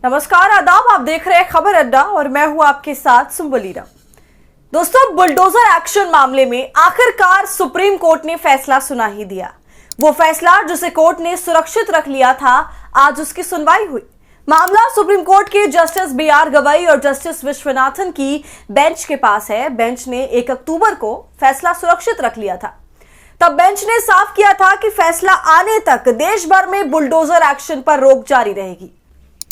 नमस्कार, आदाब। आप देख रहे हैं खबर अड्डा और मैं हूं आपके साथ सुंबलीरा। दोस्तों, बुलडोजर एक्शन मामले में आखिरकार सुप्रीम कोर्ट ने फैसला सुना ही दिया। वो फैसला जिसे कोर्ट ने सुरक्षित रख लिया था, आज उसकी सुनवाई हुई। मामला सुप्रीम कोर्ट के जस्टिस बी.आर. गवई और जस्टिस विश्वनाथन की बेंच के पास है। बेंच ने 1 अक्टूबर को फैसला सुरक्षित रख लिया था। तब बेंच ने साफ किया था कि फैसला आने तक देश भर में बुलडोजर एक्शन पर रोक जारी रहेगी।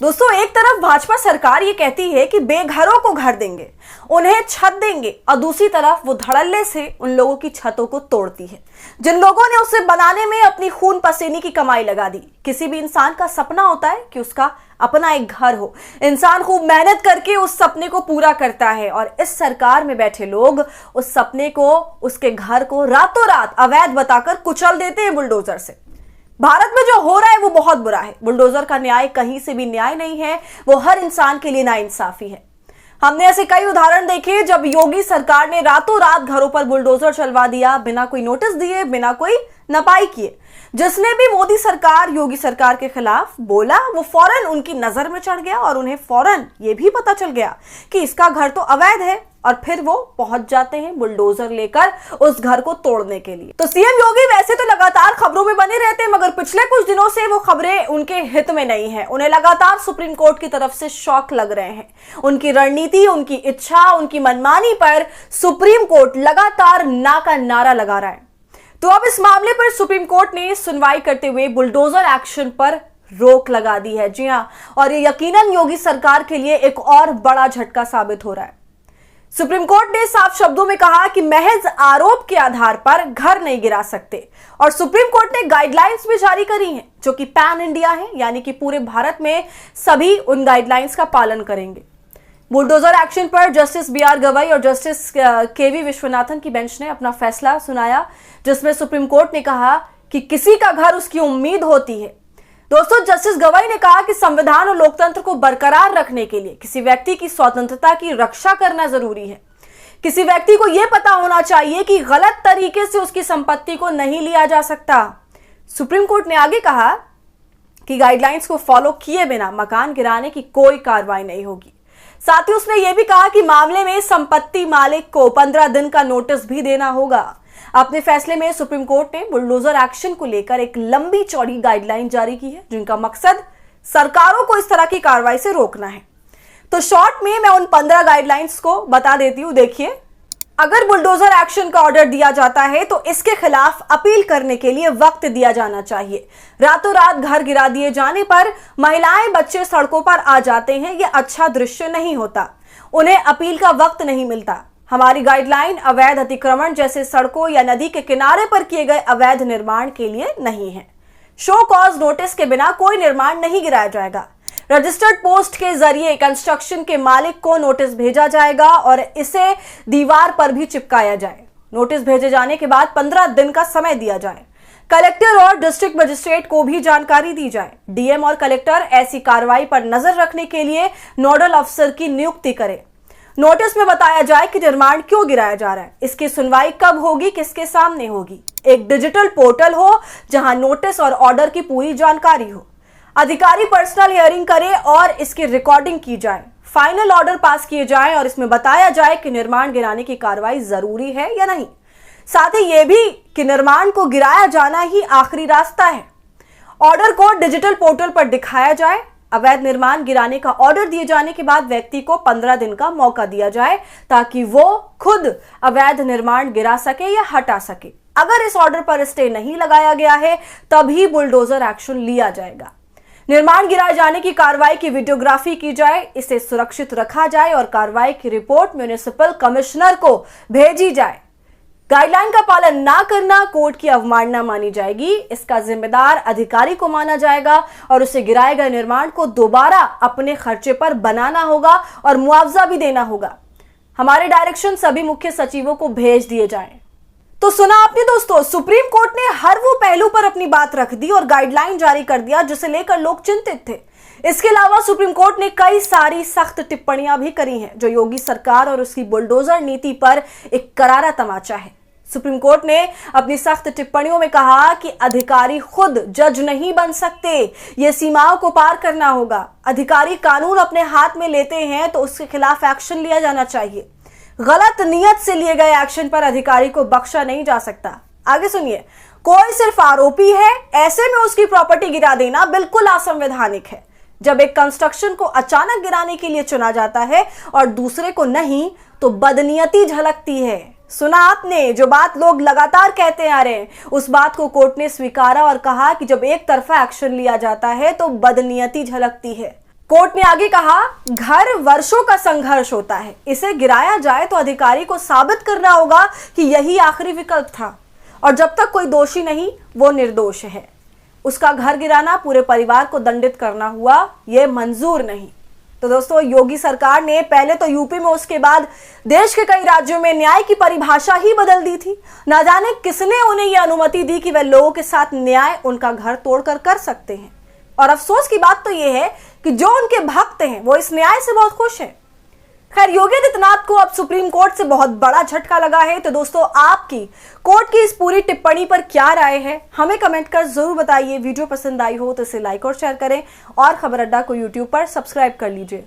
दोस्तों, एक तरफ भाजपा सरकार ये कहती है कि बेघरों को घर देंगे, उन्हें छत देंगे, और दूसरी तरफ वो धड़ल्ले से उन लोगों की छतों को तोड़ती है जिन लोगों ने उसे बनाने में अपनी खून पसीने की कमाई लगा दी। किसी भी इंसान का सपना होता है कि उसका अपना एक घर हो। इंसान खूब मेहनत करके उस सपने को पूरा करता है, और इस सरकार में बैठे लोग उस सपने को, उसके घर को रातों रात अवैध बताकर कुचल देते हैं बुलडोजर से। भारत में जो हो रहा है वो बहुत बुरा है। बुलडोजर का न्याय कहीं से भी न्याय नहीं है, वो हर इंसान के लिए नाइंसाफी है। हमने ऐसे कई उदाहरण देखे जब योगी सरकार ने रातों रात घरों पर बुलडोजर चलवा दिया, बिना कोई नोटिस दिए, बिना कोई नपाई किए। जिसने भी मोदी सरकार, योगी सरकार के खिलाफ बोला, वो फौरन उनकी नजर में चढ़ गया और उन्हें फौरन ये भी पता चल गया कि इसका घर तो अवैध है, और फिर वो पहुंच जाते हैं बुलडोजर लेकर उस घर को तोड़ने के लिए। तो सीएम योगी वैसे तो लगातार खबरों में बने रहते हैं, मगर पिछले कुछ दिनों से वो खबरें उनके हित में नहीं है। उन्हें लगातार सुप्रीम कोर्ट की तरफ से शॉक लग रहे हैं। उनकी रणनीति, उनकी इच्छा, उनकी मनमानी पर सुप्रीम कोर्ट लगातार ना का नारा लगा रहा है। तो अब इस मामले पर सुप्रीम कोर्ट ने सुनवाई करते हुए बुलडोजर एक्शन पर रोक लगा दी है। जी हां, और ये यकीनन योगी सरकार के लिए एक और बड़ा झटका साबित हो रहा है। सुप्रीम कोर्ट ने साफ शब्दों में कहा कि महज आरोप के आधार पर घर नहीं गिरा सकते, और सुप्रीम कोर्ट ने गाइडलाइंस भी जारी करी हैं जो कि पैन इंडिया है, यानी कि पूरे भारत में सभी उन गाइडलाइंस का पालन करेंगे। बुलडोजर एक्शन पर जस्टिस बी.आर. गवई और जस्टिस के.वी. विश्वनाथन की बेंच ने अपना फैसला सुनाया, जिसमें सुप्रीम कोर्ट ने कहा कि किसी का घर उसकी उम्मीद होती है। दोस्तों, जस्टिस गवई ने कहा कि संविधान और लोकतंत्र को बरकरार रखने के लिए किसी व्यक्ति की स्वतंत्रता की रक्षा करना जरूरी है। किसी व्यक्ति को यह पता होना चाहिए कि गलत तरीके से उसकी संपत्ति को नहीं लिया जा सकता। सुप्रीम कोर्ट ने आगे कहा कि गाइडलाइंस को फॉलो किए बिना मकान गिराने की कोई कार्रवाई नहीं होगी। साथ ही उसने यह भी कहा कि मामले में संपत्ति मालिक को 15 दिन का नोटिस भी देना होगा। अपने फैसले में सुप्रीम कोर्ट ने बुलडोजर एक्शन को लेकर एक लंबी चौड़ी गाइडलाइन जारी की है, जिनका मकसद सरकारों को इस तरह की कार्रवाई से रोकना है। तो शॉर्ट में मैं उन 15 गाइडलाइंस को बता देती हूं। देखिए, अगर बुलडोजर एक्शन का ऑर्डर दिया जाता है तो इसके खिलाफ अपील करने के लिए वक्त दिया जाना चाहिए। रातों रात घर गिरा दिए जाने पर महिलाएं, बच्चे सड़कों पर आ जाते हैं, यह अच्छा दृश्य नहीं होता। उन्हें अपील का वक्त नहीं मिलता। हमारी गाइडलाइन अवैध अतिक्रमण जैसे सड़कों या नदी के किनारे पर किए गए अवैध निर्माण के लिए नहीं है। शो कॉज नोटिस के बिना कोई निर्माण नहीं गिराया जाएगा। रजिस्टर्ड पोस्ट के जरिए कंस्ट्रक्शन के मालिक को नोटिस भेजा जाएगा और इसे दीवार पर भी चिपकाया जाए। नोटिस भेजे जाने के बाद 15 दिन का समय दिया जाए। कलेक्टर और डिस्ट्रिक्ट मजिस्ट्रेट को भी जानकारी दी जाए। डीएम और कलेक्टर ऐसी कार्रवाई पर नजर रखने के लिए नोडल अफसर की नियुक्ति करें। नोटिस में बताया जाए कि निर्माण क्यों गिराया जा रहा है, इसकी सुनवाई कब होगी, किसके सामने होगी। एक डिजिटल पोर्टल हो जहां नोटिस और ऑर्डर की पूरी जानकारी हो। अधिकारी पर्सनल हियरिंग करे और इसकी रिकॉर्डिंग की जाए। फाइनल ऑर्डर पास किए जाए और इसमें बताया जाए कि निर्माण गिराने की कार्रवाई जरूरी है या नहीं। साथ ही यह भी कि निर्माण को गिराया जाना ही आखिरी रास्ता है। ऑर्डर को डिजिटल पोर्टल पर दिखाया जाए। अवैध निर्माण गिराने का ऑर्डर दिए जाने के बाद व्यक्ति को 15 दिन का मौका दिया जाए ताकि वो खुद अवैध निर्माण गिरा सके या हटा सके। अगर इस ऑर्डर पर स्टे नहीं लगाया गया है तभी बुलडोजर एक्शन लिया जाएगा। निर्माण गिराए जाने की कार्रवाई की वीडियोग्राफी की जाए, इसे सुरक्षित रखा जाए और कार्रवाई की रिपोर्ट म्युनिसिपल कमिश्नर को भेजी जाए। गाइडलाइन का पालन ना करना कोर्ट की अवमानना मानी जाएगी। इसका जिम्मेदार अधिकारी को माना जाएगा और उसे गिराए गए निर्माण को दोबारा अपने खर्चे पर बनाना होगा और मुआवजा भी देना होगा। हमारे डायरेक्शन सभी मुख्य सचिवों को भेज दिए जाएं। तो सुना आपने दोस्तों, सुप्रीम कोर्ट ने हर वो पहलू पर अपनी बात रख दी और गाइडलाइन जारी कर दिया जिसे लेकर लोग चिंतित थे। इसके अलावा सुप्रीम कोर्ट ने कई सारी सख्त टिप्पणियां भी करी हैं जो योगी सरकार और उसकी बुलडोजर नीति पर एक करारा तमाचा है। सुप्रीम कोर्ट ने अपनी सख्त टिप्पणियों में कहा कि अधिकारी खुद जज नहीं बन सकते, ये सीमाओं को पार करना होगा। अधिकारी कानून अपने हाथ में लेते हैं तो उसके खिलाफ एक्शन लिया जाना चाहिए। गलत नियत से लिए गए एक्शन पर अधिकारी को बख्शा नहीं जा सकता। आगे सुनिए, कोई सिर्फ आरोपी है, ऐसे में उसकी प्रॉपर्टी गिरा देना बिल्कुल असंवैधानिक है। जब एक कंस्ट्रक्शन को अचानक गिराने के लिए चुना जाता है और दूसरे को नहीं, तो बदनीयती झलकती है। सुना आपने, जो बात लोग लगातार कहते आ रहे हैं, उस बात को कोर्ट ने स्वीकारा और कहा कि जब एक तरफा एक्शन लिया जाता है तो बदनीयती झलकती है। कोर्ट ने आगे कहा, घर वर्षों का संघर्ष होता है, इसे गिराया जाए तो अधिकारी को साबित करना होगा कि यही आखिरी विकल्प था, और जब तक कोई दोषी नहीं वो निर्दोष है। उसका घर गिराना, पूरे परिवार को दंडित करना हुआ, यह मंजूर नहीं। तो दोस्तों, योगी सरकार ने पहले तो यूपी में, उसके बाद देश के कई राज्यों में न्याय की परिभाषा ही बदल दी थी। ना जाने किसने उन्हें यह अनुमति दी कि वे लोगों के साथ न्याय उनका घर तोड़कर कर सकते हैं। और अफसोस की बात तो यह है कि जो उनके भक्त हैं वो इस न्याय से बहुत खुश हैं। खैर, योगी आदित्यनाथ को अब सुप्रीम कोर्ट से बहुत बड़ा झटका लगा है। तो दोस्तों, आपकी कोर्ट की इस पूरी टिप्पणी पर क्या राय है, हमें कमेंट कर जरूर बताइए। वीडियो पसंद आई हो तो इसे लाइक और शेयर करें और खबर अड्डा को यूट्यूब पर सब्सक्राइब कर लीजिए।